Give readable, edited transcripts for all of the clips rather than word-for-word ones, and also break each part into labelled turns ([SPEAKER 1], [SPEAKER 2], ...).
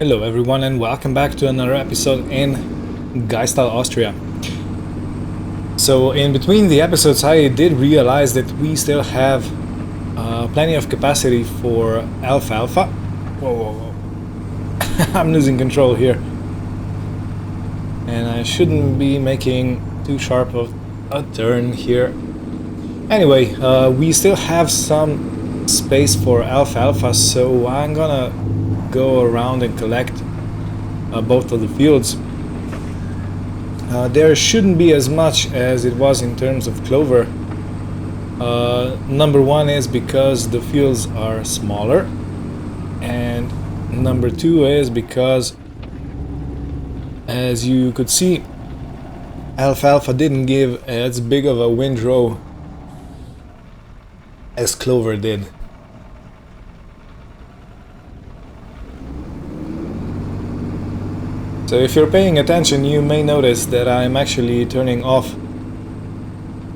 [SPEAKER 1] Hello everyone and welcome back to another episode in Geistal, Austria. So in between the episodes I did realize that we still have plenty of capacity for Alfalfa. Whoa. I'm losing control here. And I shouldn't be making too sharp of a turn here. Anyway, we still have some space for Alfalfa, so I'm gonna go around and collect both of the fields. There shouldn't be as much as it was in terms of clover. Number one is because the fields are smaller, and number two is because, as you could see, Alfalfa didn't give as big of a windrow as clover did. So if you're paying attention, you may notice that I'm actually turning off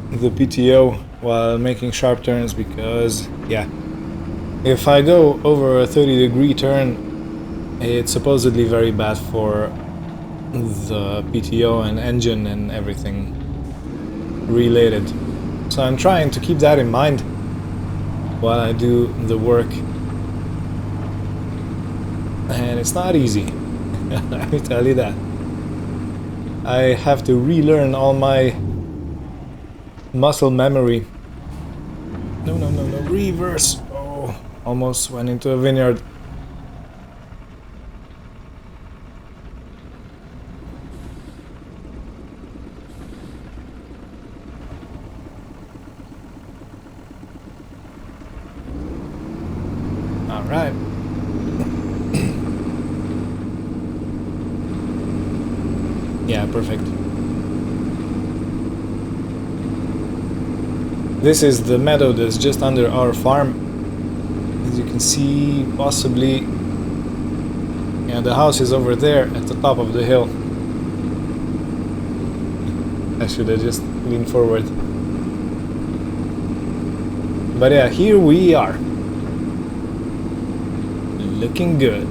[SPEAKER 1] the PTO while making sharp turns because, yeah, if I go over a 30-degree turn, it's supposedly very bad for the PTO and engine and everything related. So I'm trying to keep that in mind while I do the work. And it's not easy. Let me tell you that. I have to relearn all my muscle memory. No, reverse. Oh, almost went into a vineyard. All right. Yeah, perfect. This is the meadow that's just under our farm. As you can see, possibly, yeah, the house is over there at the top of the hill. I should have just leaned forward. But yeah, here we are. Looking good.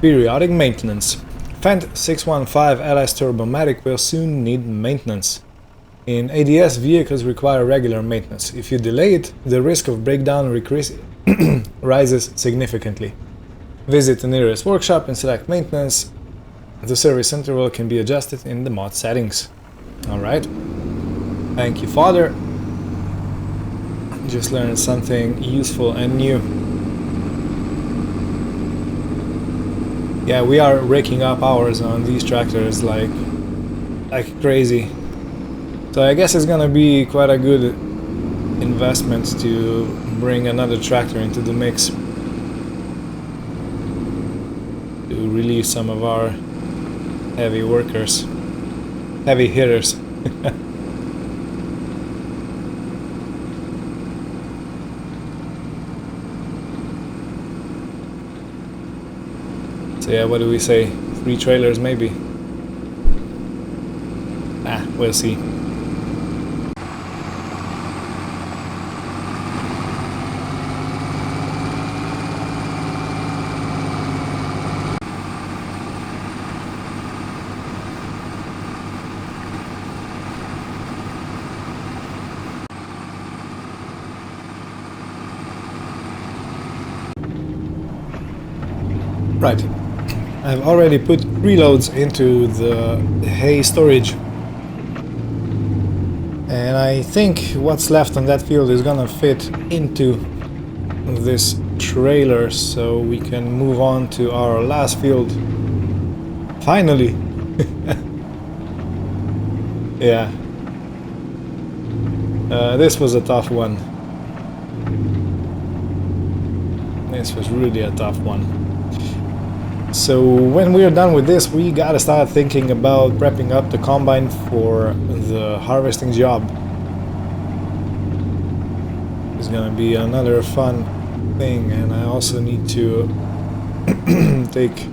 [SPEAKER 1] Periodic maintenance. Fendt 615 LS Turbomatic will soon need maintenance. In ADS, vehicles require regular maintenance. If you delay it, the risk of breakdown rises significantly. Visit the nearest workshop and select maintenance. The service interval can be adjusted in the mod settings. Alright. Thank you, Father. Just learned something useful and new. Yeah, we are raking up hours on these tractors like crazy. So I guess it's gonna be quite a good investment to bring another tractor into the mix to relieve some of our heavy workers, heavy hitters. So yeah, what do we say? 3 trailers maybe? We'll see. Right. I've already put 3 loads into the hay storage, and I think what's left on that field is gonna fit into this trailer, so we can move on to our last field. Finally! Yeah. This was a tough one. This was really a tough one. So when we're done with this, we gotta start thinking about prepping up the combine for the harvesting job. It's gonna be another fun thing, and I also need to take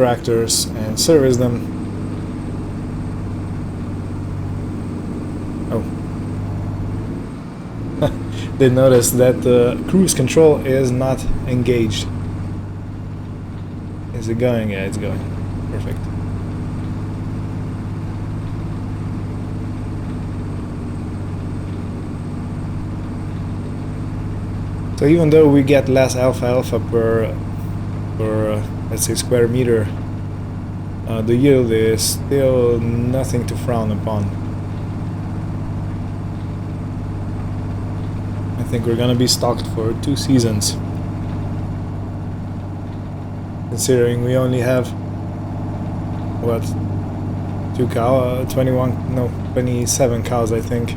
[SPEAKER 1] tractors and service them. Oh. Did notice that the cruise control is not engaged. Is it going? Yeah, it's going. Perfect. So even though we get less alfalfa per let's say square meter, the yield is still nothing to frown upon. I think we're gonna be stocked for 2 seasons, considering we only have what, 27 cows, I think.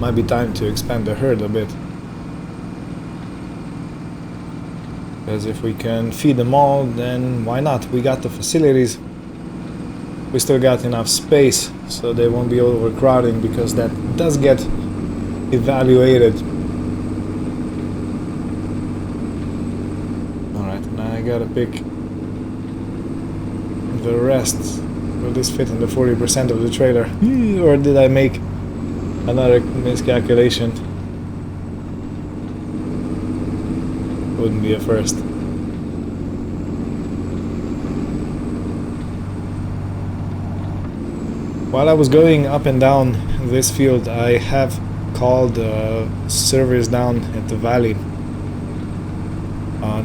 [SPEAKER 1] Might be time to expand the herd a bit, because if we can feed them all, then why not? We got the facilities, we still got enough space, so they won't be overcrowding, because that does get evaluated. Alright, now I gotta pick the rest. Will this fit in the 40% of the trailer? Or did I make another miscalculation? Wouldn't be a first. While I was going up and down this field, I have called service down at the valley.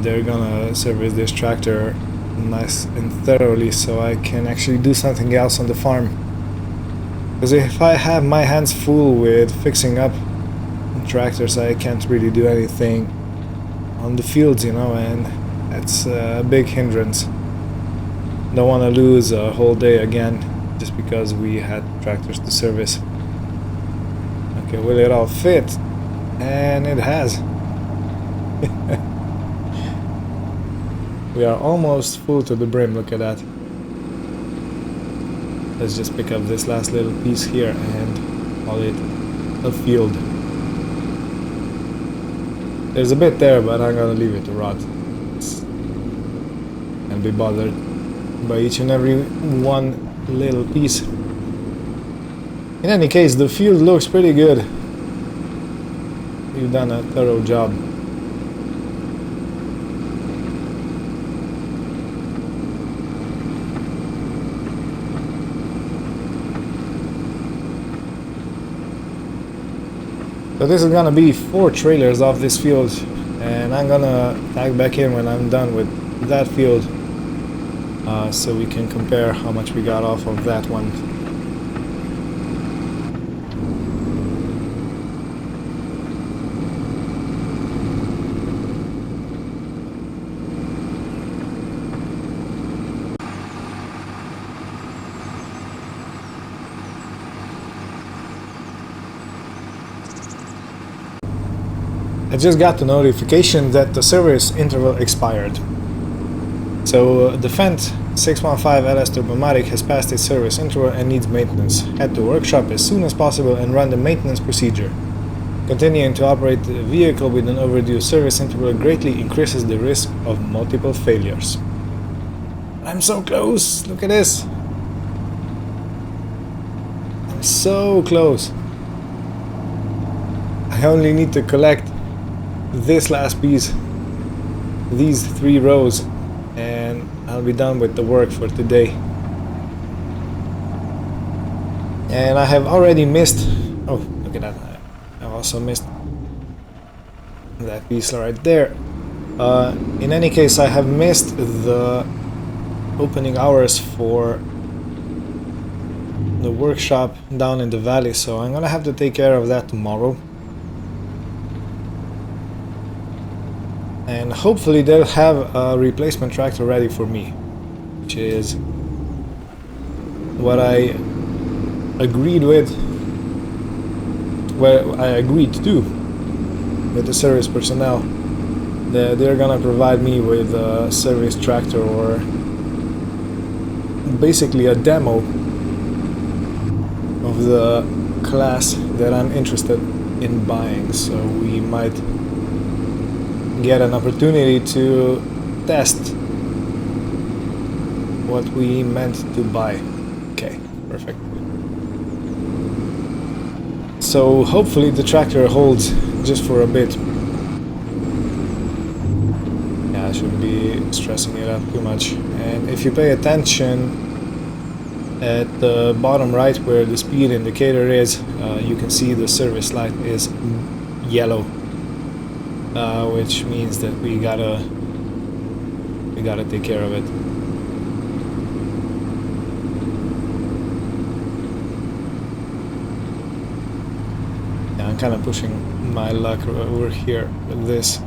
[SPEAKER 1] They're gonna service this tractor nice and thoroughly, so I can actually do something else on the farm. Because if I have my hands full with fixing up tractors, I can't really do anything on the fields, you know, and that's a big hindrance. Don't want to lose a whole day again just because we had tractors to service. Okay, will it all fit? And it has. We are almost full to the brim, look at that. Let's just pick up this last little piece here and call it a field. There's a bit there, but I'm gonna leave it to rot and be bothered by each and every one little piece. In any case, the field looks pretty good. You've done a thorough job. So this is gonna be 4 trailers off this field, and I'm gonna tag back in when I'm done with that field, so we can compare how much we got off of that one. I just got the notification that the service interval expired. So the Fendt 615 LS Turbomatic has passed its service interval and needs maintenance. Head to workshop as soon as possible and run the maintenance procedure. Continuing to operate the vehicle with an overdue service interval greatly increases the risk of multiple failures. I'm so close! Look at this! I'm so close! I only need to collect this last piece, these 3 rows, and I'll be done with the work for today. And I have already missed, oh look at that, I also missed that piece right there. In any case, I have missed the opening hours for the workshop down in the valley, so I'm gonna have to take care of that tomorrow. And hopefully they'll have a replacement tractor ready for me, which is what I agreed with, where I agreed to do with the service personnel, that they're gonna provide me with a service tractor, or basically a demo of the class that I'm interested in buying. So we might get an opportunity to test what we meant to buy. Okay, perfect. So hopefully the tractor holds just for a bit. Yeah, I shouldn't be stressing it up too much. And if you pay attention at the bottom right where the speed indicator is, you can see the service light is yellow, which means that we gotta take care of it. I'm kind of pushing my luck over here with this.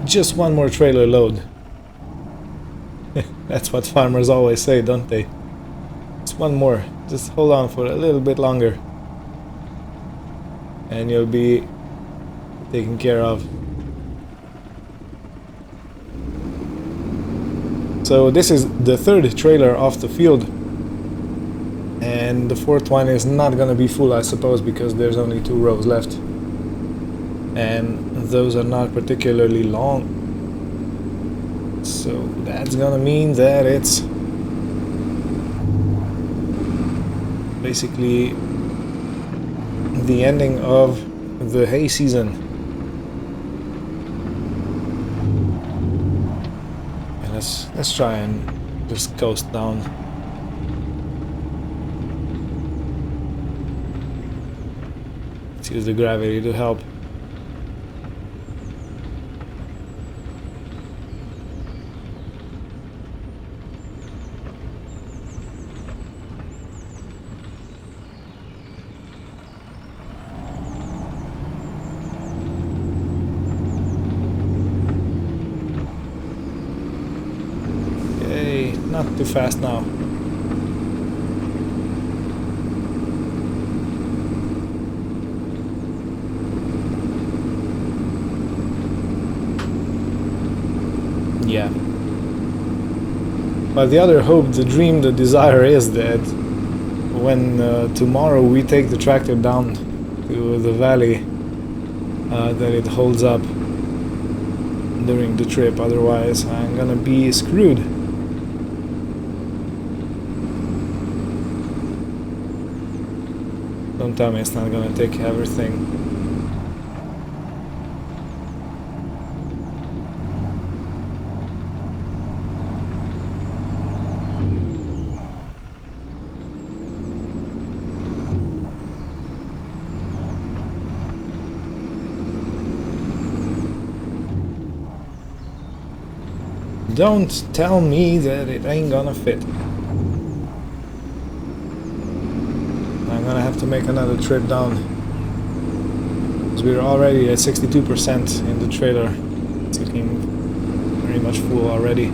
[SPEAKER 1] Just one more trailer load. That's what farmers always say, don't they? Just one more. Just hold on for a little bit longer, and you'll be taken care of. So this is the third trailer off the field, and the fourth one is not gonna be full, I suppose, because there's only 2 rows left, and those are not particularly long. So that's gonna mean that it's basically the ending of the hay season. Let's try and just coast down. Let's use the gravity to help. Not too fast now. Yeah. But the other hope, the dream, the desire is that when tomorrow we take the tractor down to the valley, that it holds up during the trip. Otherwise, I'm gonna be screwed. Don't tell me it's not gonna take everything. Don't tell me that it ain't gonna fit. I'm gonna have to make another trip down, because we're already at 62% in the trailer. It's looking very much full already.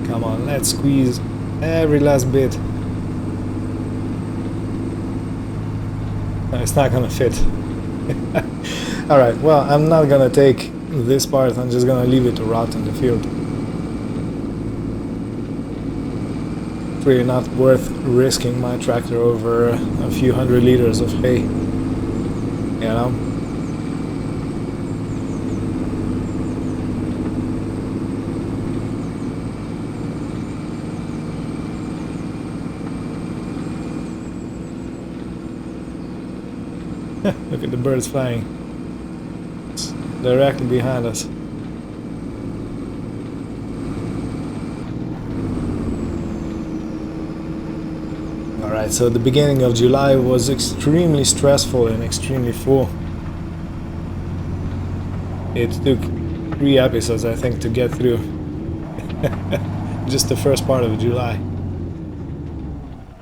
[SPEAKER 1] Come on, let's squeeze every last bit. No, it's not gonna fit. Alright, well, I'm not gonna take this part, I'm just gonna leave it to rot in the field. It's really not worth risking my tractor over a few hundred liters of hay, you know? Look at the birds flying. It's directly behind us. Alright, so the beginning of July was extremely stressful and extremely full. It took 3 episodes, I think, to get through. Just the first part of July.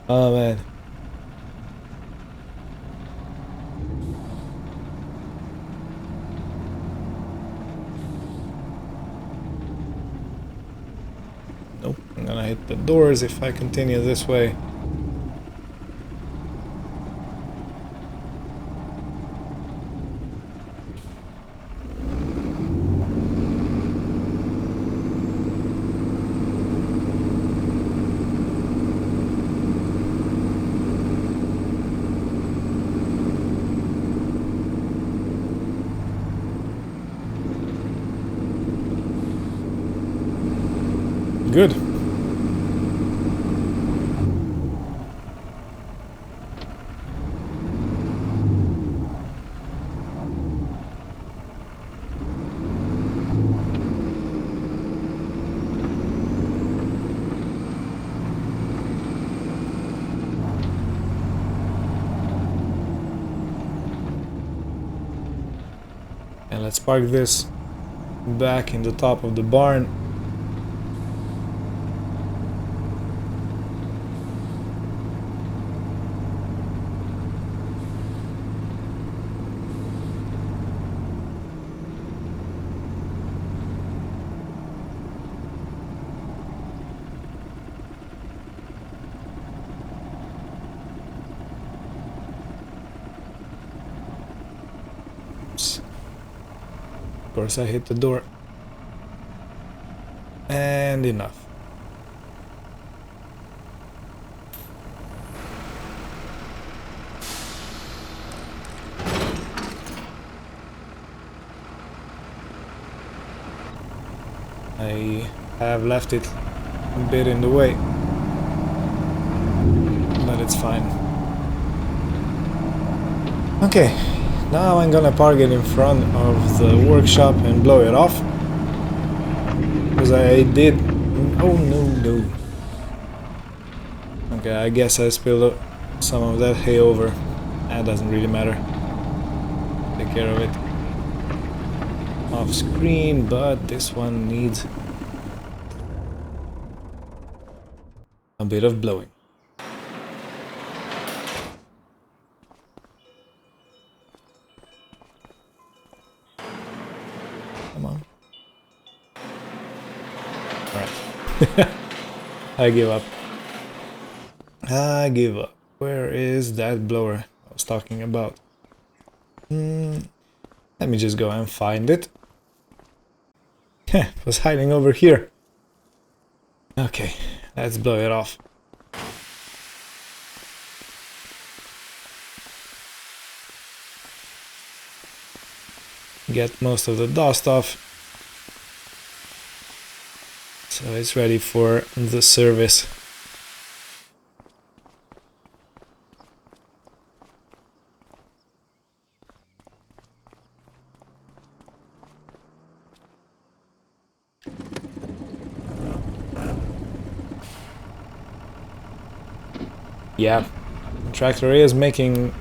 [SPEAKER 1] Oh man. Nope, I'm gonna hit the doors if I continue this way. good. And let's park this back in the top of the barn. Oops. Of course, I hit the door. And enough. I have left it a bit in the way, but it's fine. Okay, now I'm gonna park it in front of the workshop and blow it off. Because I did... Oh no. Okay, I guess I spilled some of that hay over. That doesn't really matter. Take care of it off screen, but this one needs a bit of blowing. Come on. Alright. I give up. I give up. Where is that blower I was talking about? Let me just go and find it. It was hiding over here. Okay, let's blow it off. Get most of the dust off. So it's ready for the service. Yeah, the tractor is making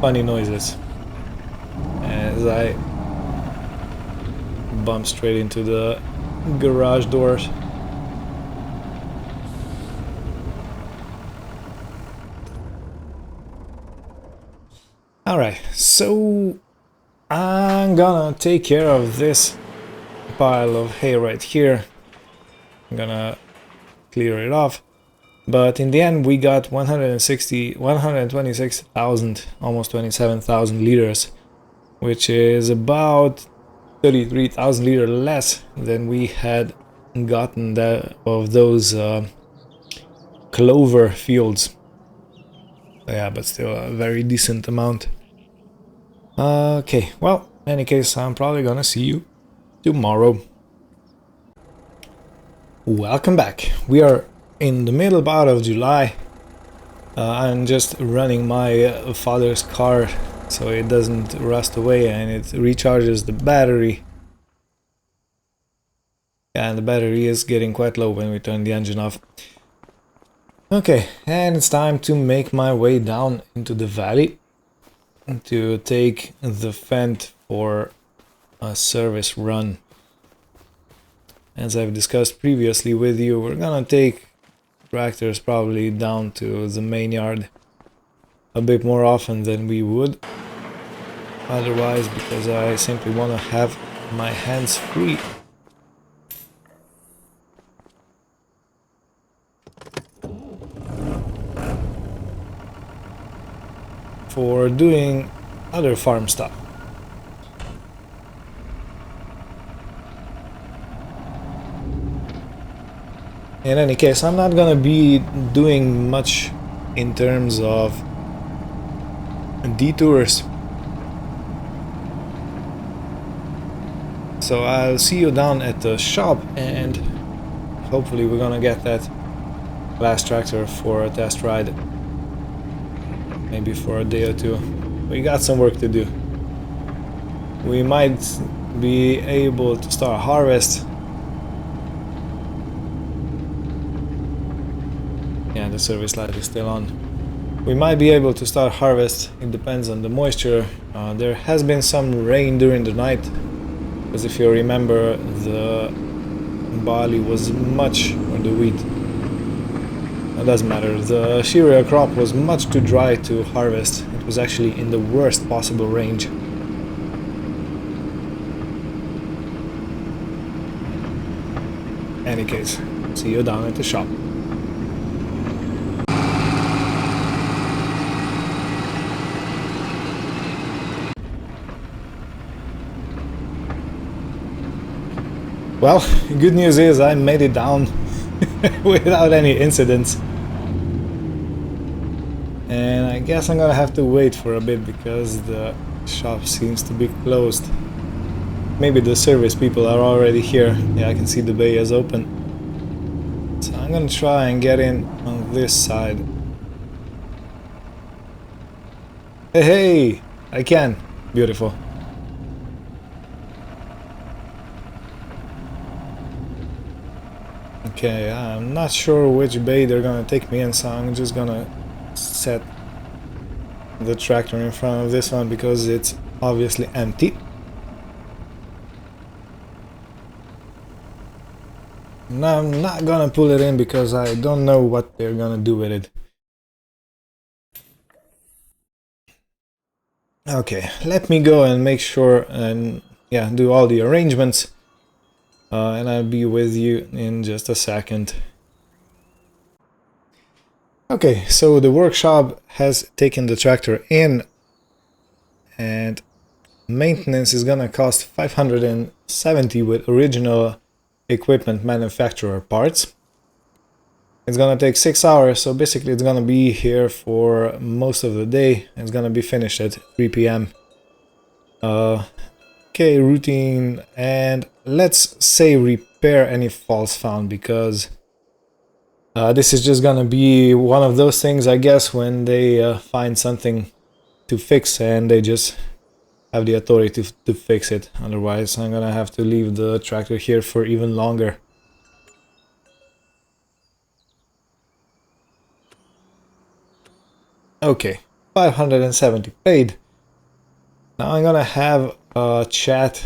[SPEAKER 1] funny noises as I bump straight into the garage doors. Alright, so I'm gonna take care of this pile of hay right here. I'm gonna clear it off. But in the end we got 126,000, almost 27,000 liters, which is about 33,000 liters less than we had gotten of those clover fields. Yeah, but still a very decent amount. Okay, well, in any case, I'm probably gonna see you tomorrow. Welcome back. We are in the middle part of July. I'm just running my father's car so it doesn't rust away and it recharges the battery. And the battery is getting quite low when we turn the engine off. Okay, and it's time to make my way down into the valley to take the Fendt for a service run. As I've discussed previously with you, we're gonna take tractors probably down to the main yard a bit more often than we would otherwise, because I simply want to have my hands free. For doing other farm stuff. In any case, I'm not gonna be doing much in terms of detours. So I'll see you down at the shop and hopefully we're gonna get that last tractor for a test ride. Maybe for a day or two. We got some work to do. We might be able to start harvest. Yeah, the service light is still on. We might be able to start harvest. It depends on the moisture. There has been some rain during the night, because if you remember, the barley was much, or the wheat, it doesn't matter, the cereal crop was much too dry to harvest. It was actually in the worst possible range. Any case, see you down at the shop. Well, good news is I made it down without any incidents. And I guess I'm gonna have to wait for a bit because the shop seems to be closed. Maybe the service people are already here. Yeah, I can see the bay is open. So I'm gonna try and get in on this side. Hey, hey! I can. Beautiful. Okay, I'm not sure which bay they're gonna take me in, so I'm just gonna set the tractor in front of this one because it's obviously empty. Now I'm not gonna pull it in because I don't know what they're gonna do with it. Okay, let me go and make sure and yeah, do all the arrangements. And I'll be with you in just a second. Okay, so the workshop has taken the tractor in, and maintenance is gonna cost 570 with original equipment manufacturer parts. It's gonna take 6 hours, so basically it's gonna be here for most of the day. It's gonna be finished at 3 p.m. Okay, routine, and let's say repair any faults found, because this is just gonna be one of those things, I guess, when they find something to fix and they just have the authority to fix it. Otherwise, I'm gonna have to leave the tractor here for even longer. Okay, 570 paid. Now I'm gonna have a chat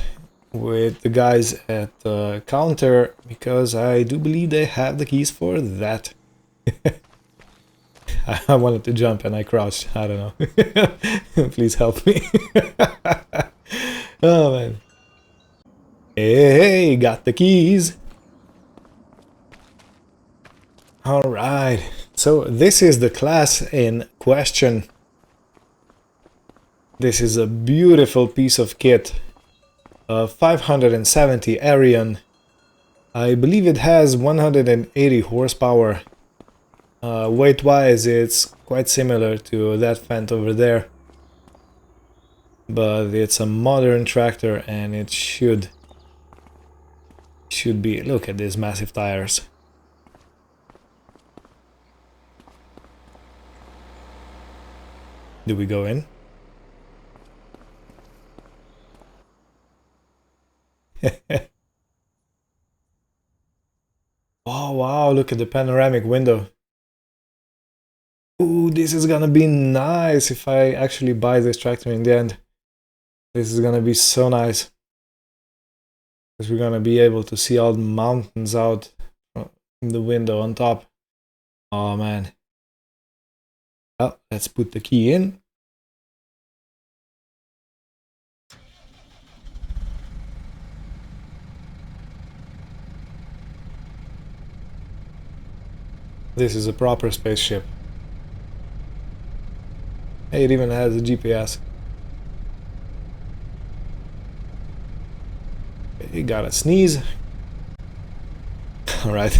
[SPEAKER 1] with the guys at the counter, because I do believe they have the keys for that. I wanted to jump and I crouched. I don't know. Please help me. Oh man. Hey, got the keys. Alright. So this is the class in question. This is a beautiful piece of kit. 570 Arion. I believe it has 180 horsepower. Weight-wise, it's quite similar to that Fendt over there. But it's a modern tractor and it should be... Look at these massive tires. Do we go in? Oh wow, look at the panoramic window. Ooh, this is gonna be nice if I actually buy this tractor in the end. This is gonna be so nice. Because we're gonna be able to see all the mountains out in the window on top. Oh man. Well, let's put the key in. This is a proper spaceship. Hey, it even has a GPS. You gotta sneeze. Alright.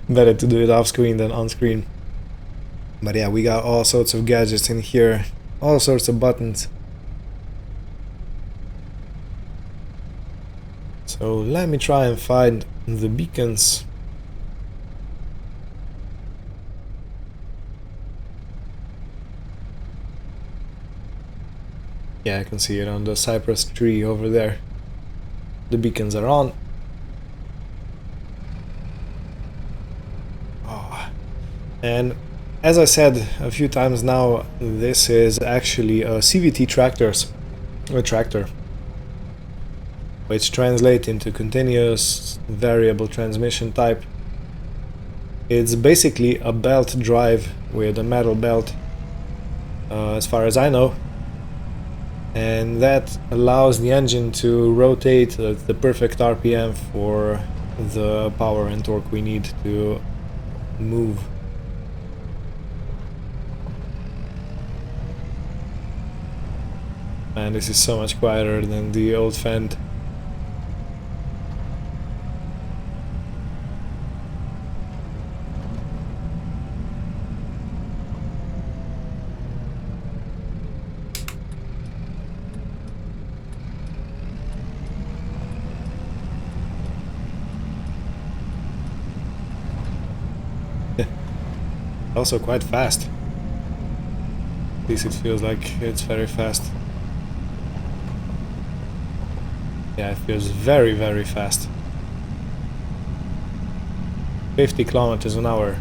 [SPEAKER 1] Better to do it off screen than on screen. But yeah, we got all sorts of gadgets in here. All sorts of buttons. So let me try and find the beacons. Yeah, I can see it on the cypress tree over there. The beacons are on. Oh. And as I said a few times now, this is actually a CVT tractor, which translates into continuous variable transmission type. It's basically a belt drive with a metal belt, as far as I know. And that allows the engine to rotate at the perfect RPM for the power and torque we need to move. Man, this is so much quieter than the old Fendt. Also quite fast. At least it feels like it's very fast. Yeah, it feels very, very fast. 50 kilometers an hour.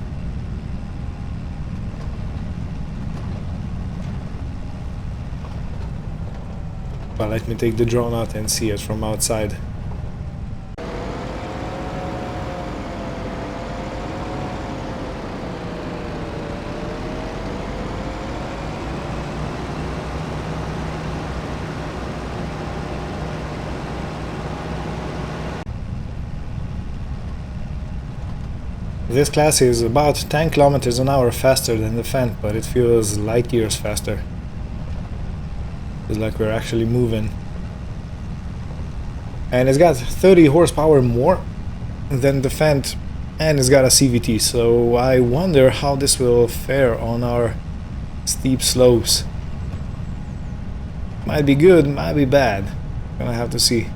[SPEAKER 1] Well, let me take the drone out and see it from outside. This class is about 10 kilometers an hour faster than the Fendt, but it feels light years faster. It's like we're actually moving. And it's got 30 horsepower more than the Fendt, and it's got a CVT, so I wonder how this will fare on our steep slopes. Might be good, might be bad. Gonna have to see.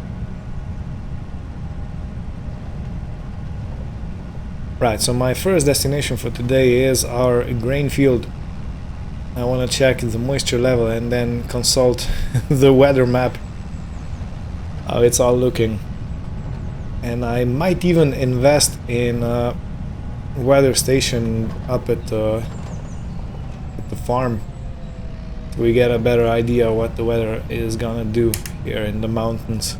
[SPEAKER 1] Right, so my first destination for today is our grain field. I want to check the moisture level and then consult the weather map, how it's all looking. And I might even invest in a weather station up at the farm, so we get a better idea what the weather is gonna do here in the mountains.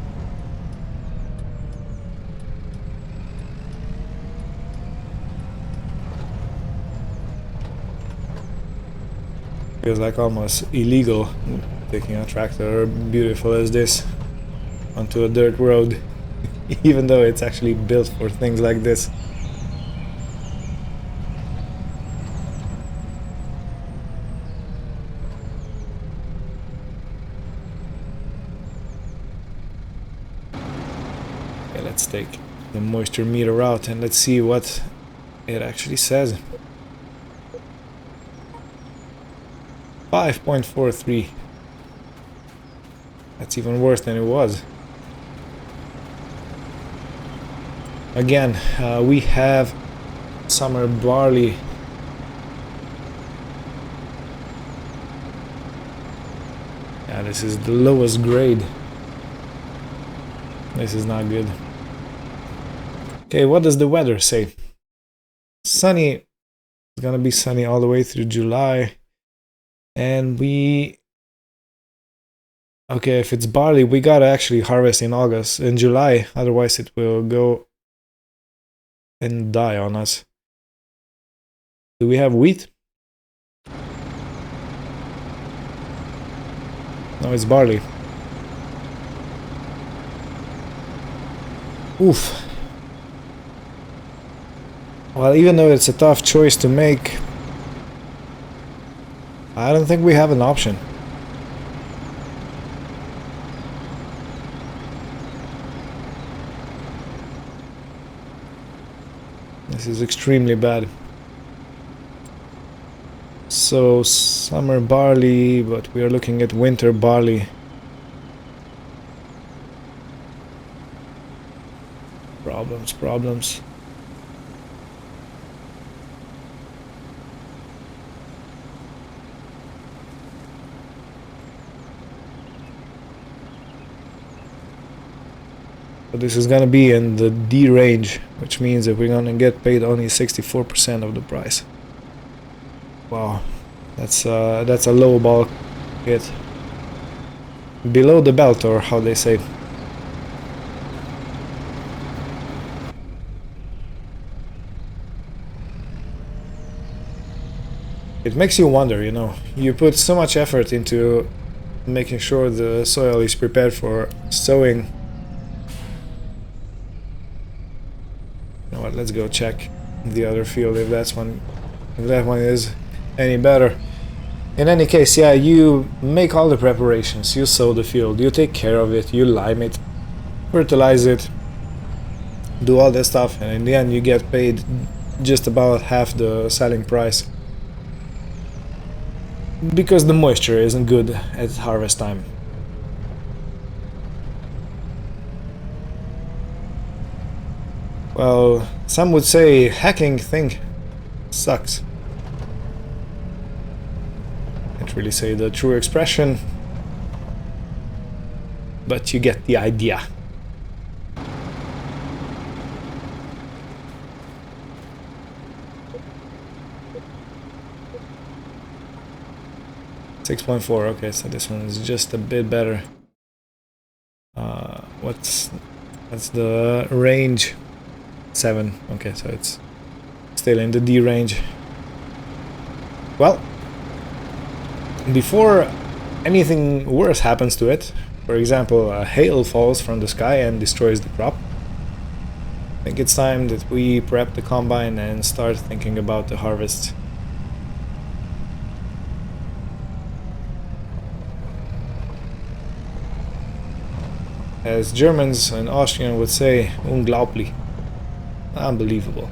[SPEAKER 1] Feels like almost illegal taking a tractor beautiful as this onto a dirt road, even though it's actually built for things like this. Okay, let's take the moisture meter out and let's see what it actually says. 5.43. That's even worse than it was. Again, we have summer barley. Yeah, this is the lowest grade. This is not good. Okay, what does the weather say? Sunny. It's gonna be sunny all the way through July. And okay, if it's barley, we gotta actually harvest in July, otherwise it will go and die on us. Do we have wheat? No, it's barley. Oof. Well, even though it's a tough choice to make, I don't think we have an option. This is extremely bad. So, summer barley, but we are looking at winter barley. Problems, problems. So this is gonna be in the D range, which means that we're gonna get paid only 64% of the price. Wow, that's a low ball hit. Below the belt, or how they say. It makes you wonder, you know. You put so much effort into making sure the soil is prepared for sowing. You know what, let's go check the other field if that one is any better. In any case, yeah, you make all the preparations, you sow the field, you take care of it, you lime it, fertilize it, do all that stuff, and in the end you get paid just about half the selling price. Because the moisture isn't good at harvest time. Well, some would say hacking thing sucks. Can't really say the true expression, but you get the idea. .4, okay, so this one is just a bit better. What's the range? 7, okay, so it's still in the D range. Well, before anything worse happens to it, for example, hail falls from the sky and destroys the crop, I think it's time that we prep the combine and start thinking about the harvest. As Germans and Austrians would say, unglaublich. Unbelievable.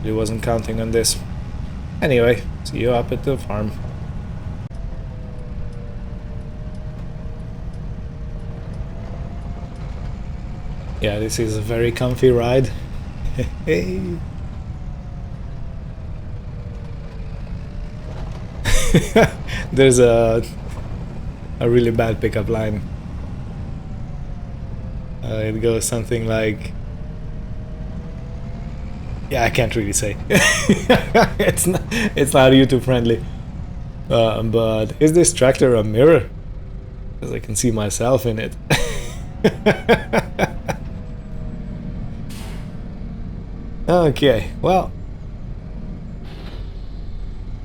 [SPEAKER 1] I wasn't counting on this. Anyway, see you up at the farm. Yeah, this is a very comfy ride. Hey. There's a really bad pickup line. It goes something like, yeah, I can't really say. It's not YouTube friendly. But is this tractor a mirror? Because I can see myself in it. Okay, well,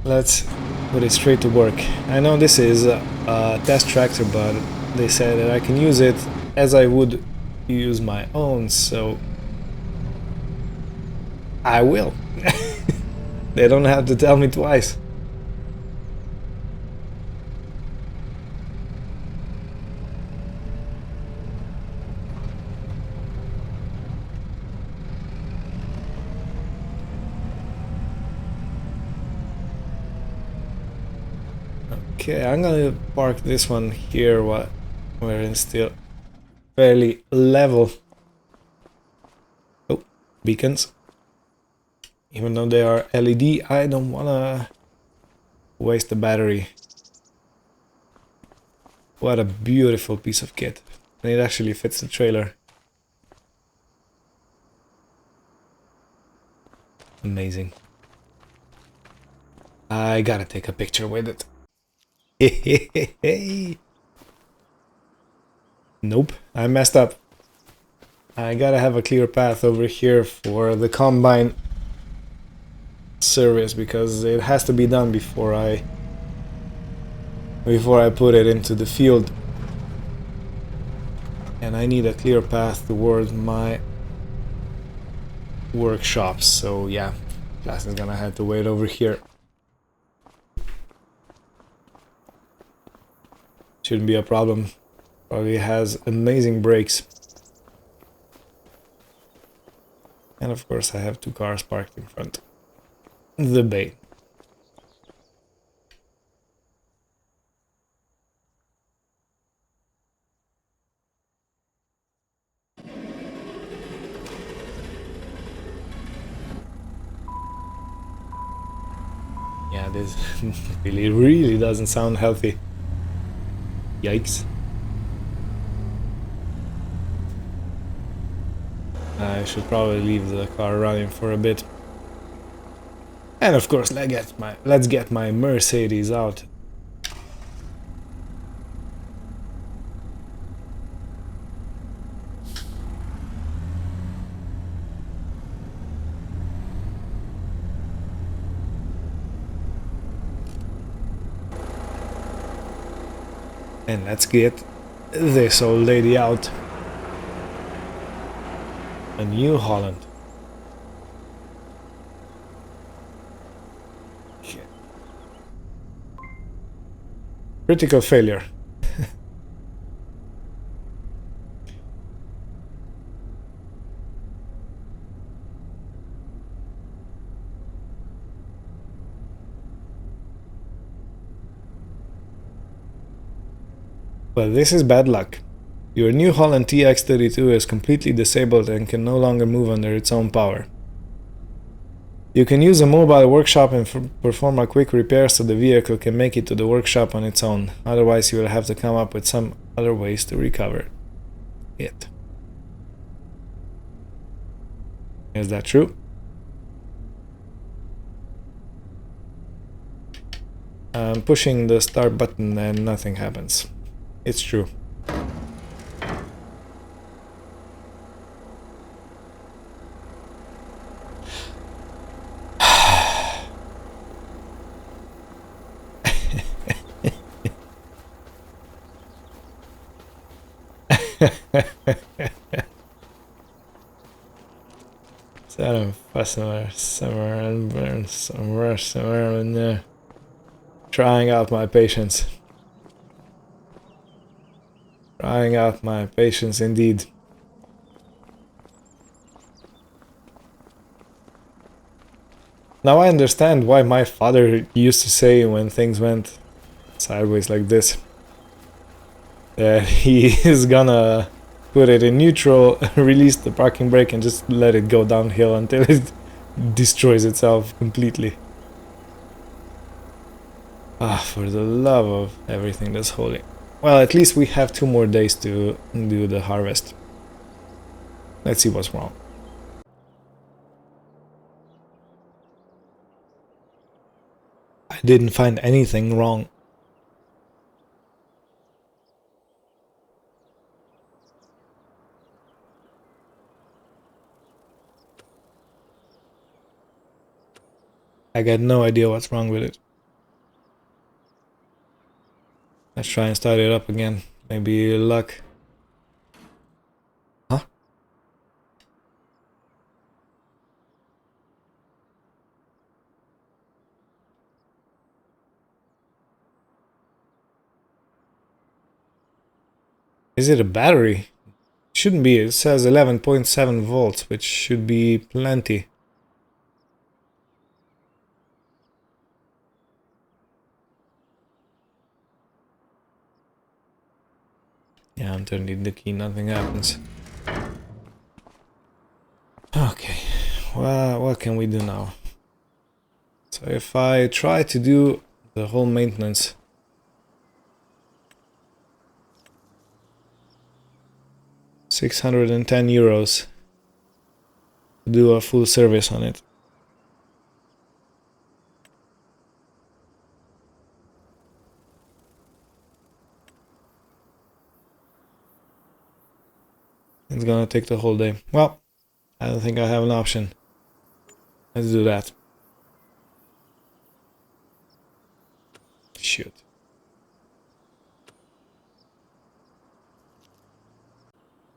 [SPEAKER 1] let's put it straight to work. I know this is a test tractor, but they said that I can use it as I would use my own, so I will. They don't have to tell me twice. Okay, I'm gonna park this one here where it's still fairly level. Oh, beacons. Even though they are LED, I don't wanna waste the battery. What a beautiful piece of kit. And it actually fits the trailer. Amazing. I gotta take a picture with it. Nope, I messed up. I gotta have a clear path over here for the combine service because it has to be done before I put it into the field. And I need a clear path towards my workshops, so yeah, class is gonna have to wait over here. Shouldn't be a problem. Probably has amazing brakes. And of course I have 2 cars parked in front. The bay. this really doesn't sound healthy. Yikes. I should probably leave the car running for a bit. And of course, let's get my Mercedes out. And let's get this old lady out. A New Holland. Okay. Critical failure. Well, this is bad luck. Your New Holland TX32 is completely disabled and can no longer move under its own power. You can use a mobile workshop and perform a quick repair so the vehicle can make it to the workshop on its own. Otherwise, you will have to come up with some other ways to recover it. Is that true? I'm pushing the start button and nothing happens. It's true. Set somewhere and burn somewhere in there. Trying out my patience. Trying out my patience indeed. Now I understand why my father used to say when things went sideways like this, that he is gonna put it in neutral, release the parking brake and just let it go downhill until it destroys itself completely. Ah, for the love of everything that's holy. Well, at least we have 2 more days to do the harvest. Let's see what's wrong. I didn't find anything wrong. I got no idea what's wrong with it. Let's try and start it up again. Maybe luck. Huh? Is it a battery? Shouldn't be. It says 11.7 volts, which should be plenty. Yeah, I'm turning the key, nothing happens. Okay, well, what can we do now? So if I try to do the whole maintenance, €610 to do a full service on it. It's gonna take the whole day. Well, I don't think I have an option. Let's do that. Shoot.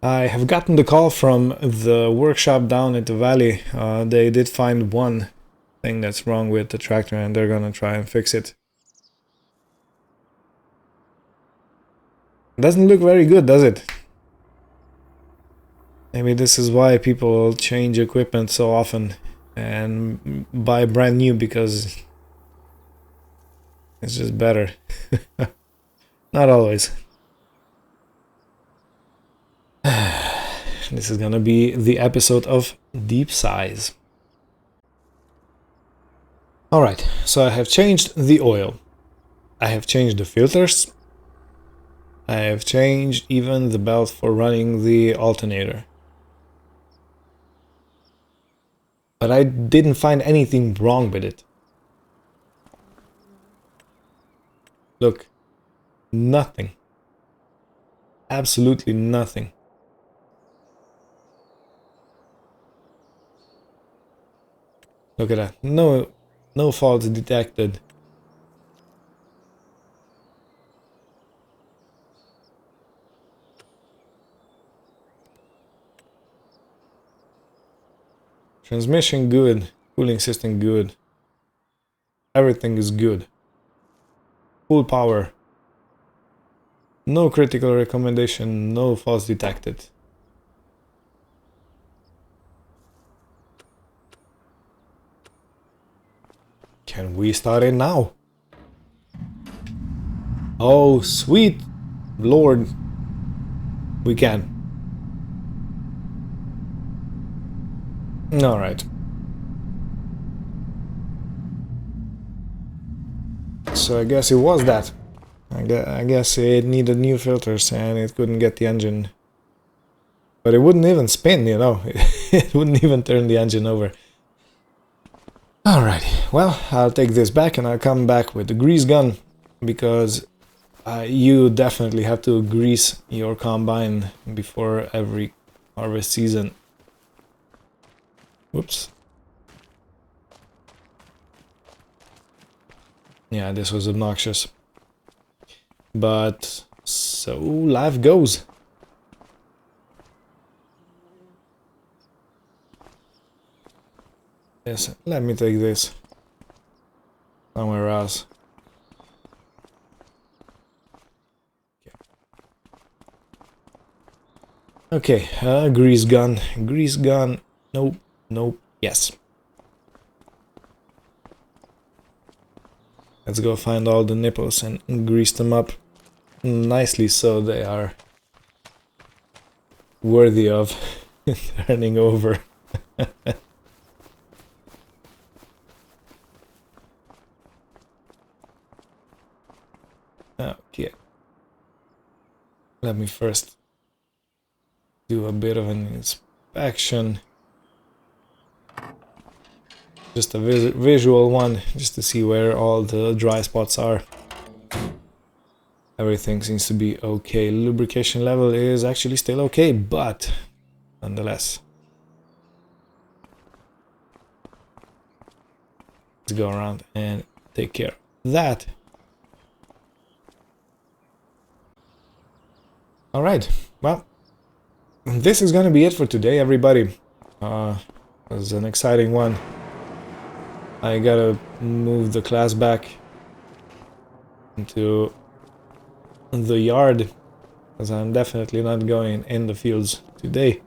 [SPEAKER 1] I have gotten the call from the workshop down at the valley. They did find one thing that's wrong with the tractor and they're gonna try and fix it. Doesn't look very good, does it? Maybe this is why people change equipment so often and buy brand new, because it's just better. Not always. This is gonna be the episode of Deep Sighs. Alright, so I have changed the oil. I have changed the filters. I have changed even the belt for running the alternator. But I didn't find anything wrong with it. Look, nothing. Absolutely nothing. Look at that. No faults detected. Transmission good. Cooling system good. Everything is good. Full power. No critical recommendation, no faults detected. Can we start it now? Oh, sweet Lord. We can. Alright. So I guess it was that. I guess it needed new filters and it couldn't get the engine. But it wouldn't even spin, you know. It wouldn't even turn the engine over. Alrighty, well, I'll take this back and I'll come back with the grease gun. Because you definitely have to grease your combine before every harvest season. Whoops. Yeah, this was obnoxious. But so life goes. Yes, let me take this somewhere else. Okay, grease gun. Grease gun. Nope, nope, yes. Let's go find all the nipples and grease them up nicely so they are worthy of turning over. Okay. Let me first do a bit of an inspection. Just a visual one, just to see where all the dry spots are. Everything seems to be okay. Lubrication level is actually still okay, but nonetheless. Let's go around and take care of that. Alright, well, this is gonna be it for today, everybody. It was an exciting one. I gotta move the class back into the yard, because I'm definitely not going in the fields today.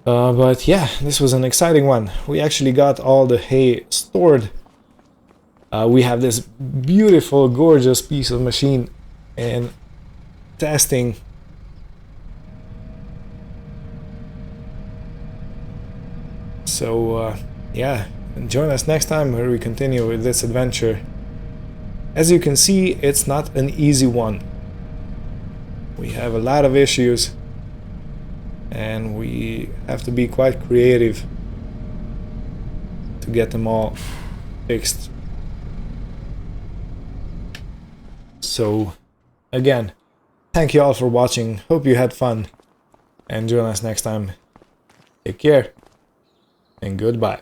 [SPEAKER 1] But yeah, this was an exciting one. We actually got all the hay stored. We have this beautiful, gorgeous piece of machine, and testing. So yeah, join us next time where we continue with this adventure. As you can see, it's not an easy one. We have a lot of issues and we have to be quite creative to get them all fixed. So again, thank you all for watching, hope you had fun, and join us next time. Take care, and goodbye.